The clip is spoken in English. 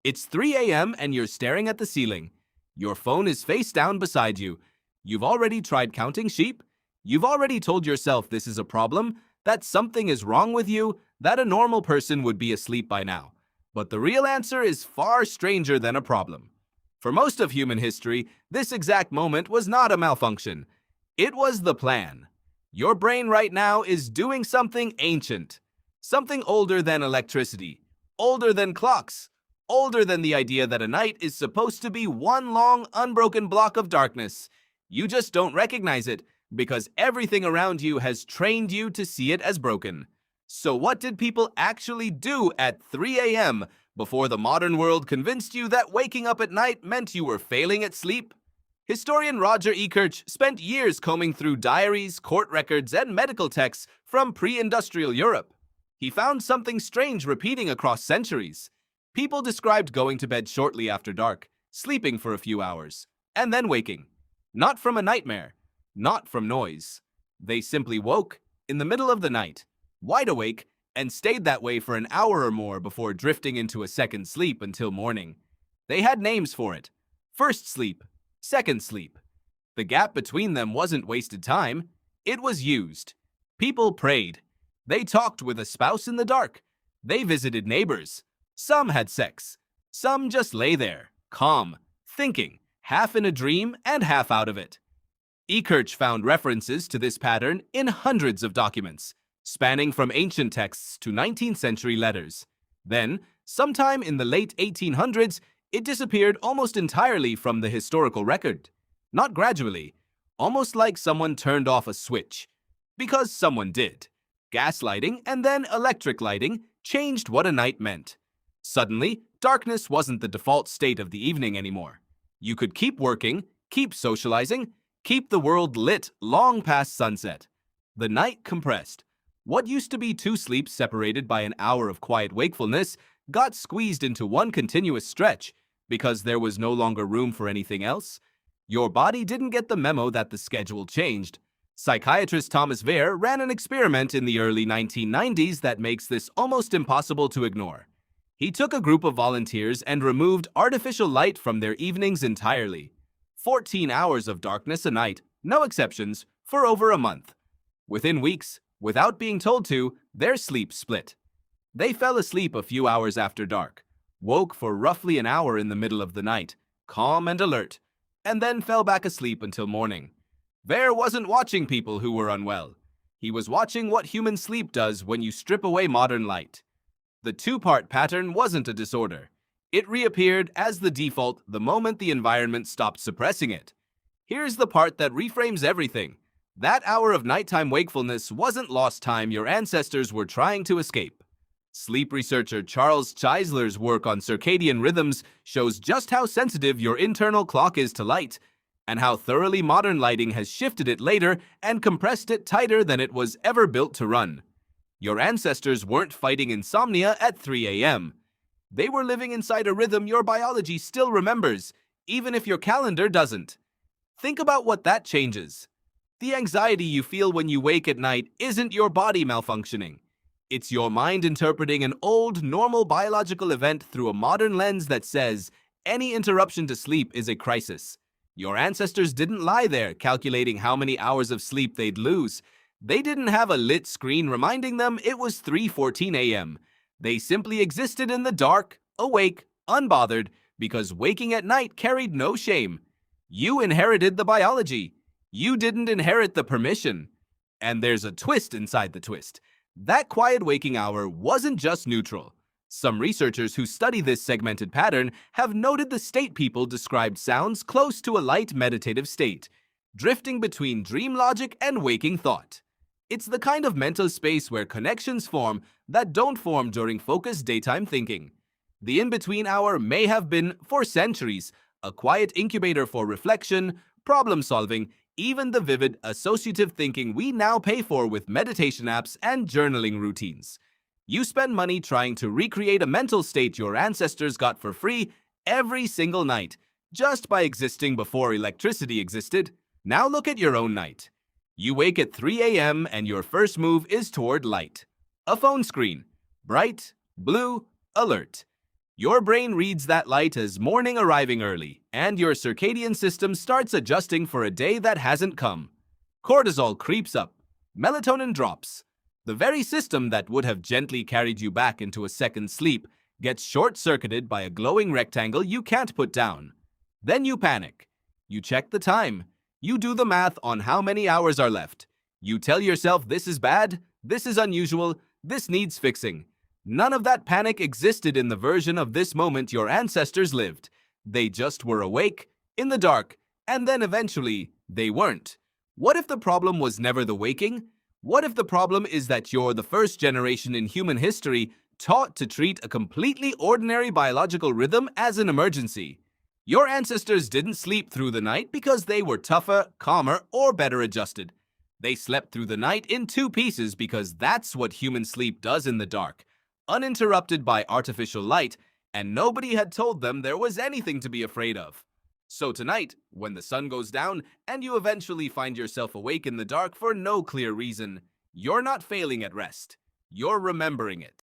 It's 3 a.m. and you're staring at the ceiling. Your phone is face down beside you. You've already tried counting sheep. You've already told yourself this is a problem, that something is wrong with you, that a normal person would be asleep by now. But the real answer is far stranger than a problem. For most of human history, this exact moment was not a malfunction. It was the plan. Your brain right now is doing something ancient, something older than electricity, older than clocks, older than the idea that a night is supposed to be one long, unbroken block of darkness. You just don't recognize it because everything around you has trained you to see it as broken. So what did people actually do at 3 a.m. before the modern world convinced you that waking up at night meant you were failing at sleep? Historian Roger Ekirch spent years combing through diaries, court records, and medical texts from pre-industrial Europe. He found something strange repeating across centuries. People described going to bed shortly after dark, sleeping for a few hours, and then waking. Not from a nightmare, not from noise. They simply woke in the middle of the night, wide awake, and stayed that way for an hour or more before drifting into a second sleep until morning. They had names for it. First sleep, second sleep. The gap between them wasn't wasted time. It was used. People prayed. They talked with a spouse in the dark. They visited neighbors. Some had sex. Some just lay there, calm, thinking, half in a dream and half out of it. Ekirch found references to this pattern in hundreds of documents, spanning from ancient texts to 19th century letters. Then, sometime in the late 1800s, it disappeared almost entirely from the historical record. Not gradually, almost like someone turned off a switch. Because someone did. Gaslighting and then electric lighting changed what a night meant. Suddenly, darkness wasn't the default state of the evening anymore. You could keep working, keep socializing, keep the world lit long past sunset. The night compressed. What used to be two sleeps separated by an hour of quiet wakefulness got squeezed into one continuous stretch because there was no longer room for anything else. Your body didn't get the memo that the schedule changed. Psychiatrist Thomas Wehr ran an experiment in the early 1990s that makes this almost impossible to ignore. He took a group of volunteers and removed artificial light from their evenings entirely. 14 hours of darkness a night, no exceptions, for over a month. Within weeks, without being told to, their sleep split. They fell asleep a few hours after dark, woke for roughly an hour in the middle of the night, calm and alert, and then fell back asleep until morning. Wehr wasn't watching people who were unwell. He was watching what human sleep does when you strip away modern light. The two-part pattern wasn't a disorder. It reappeared as the default the moment the environment stopped suppressing it. Here's the part that reframes everything. That hour of nighttime wakefulness wasn't lost time your ancestors were trying to escape. Sleep researcher Charles Czeisler's work on circadian rhythms shows just how sensitive your internal clock is to light, and how thoroughly modern lighting has shifted it later and compressed it tighter than it was ever built to run. Your ancestors weren't fighting insomnia at 3 a.m. They were living inside a rhythm your biology still remembers, even if your calendar doesn't. Think about what that changes. The anxiety you feel when you wake at night isn't your body malfunctioning. It's your mind interpreting an old, normal biological event through a modern lens that says any interruption to sleep is a crisis. Your ancestors didn't lie there calculating how many hours of sleep they'd lose. They didn't have a lit screen reminding them it was 3:14 a.m. They simply existed in the dark, awake, unbothered, because waking at night carried no shame. You inherited the biology. You didn't inherit the permission. And there's a twist inside the twist. That quiet waking hour wasn't just neutral. Some researchers who study this segmented pattern have noted the state people described sounds close to a light meditative state, drifting between dream logic and waking thought. It's the kind of mental space where connections form that don't form during focused daytime thinking. The in-between hour may have been, for centuries, a quiet incubator for reflection, problem-solving, even the vivid associative thinking we now pay for with meditation apps and journaling routines. You spend money trying to recreate a mental state your ancestors got for free every single night, just by existing before electricity existed. Now look at your own night. You wake at 3 a.m. and your first move is toward light. A phone screen. Bright, blue, alert. Your brain reads that light as morning arriving early, and your circadian system starts adjusting for a day that hasn't come. Cortisol creeps up. Melatonin drops. The very system that would have gently carried you back into a second sleep gets short-circuited by a glowing rectangle you can't put down. Then you panic. You check the time. You do the math on how many hours are left. You tell yourself this is bad, this is unusual, this needs fixing. None of that panic existed in the version of this moment your ancestors lived. They just were awake, in the dark, and then eventually, they weren't. What if the problem was never the waking? What if the problem is that you're the first generation in human history taught to treat a completely ordinary biological rhythm as an emergency? Your ancestors didn't sleep through the night because they were tougher, calmer, or better adjusted. They slept through the night in two pieces because that's what human sleep does in the dark, uninterrupted by artificial light, and nobody had told them there was anything to be afraid of. So tonight, when the sun goes down and you eventually find yourself awake in the dark for no clear reason, you're not failing at rest. You're remembering it.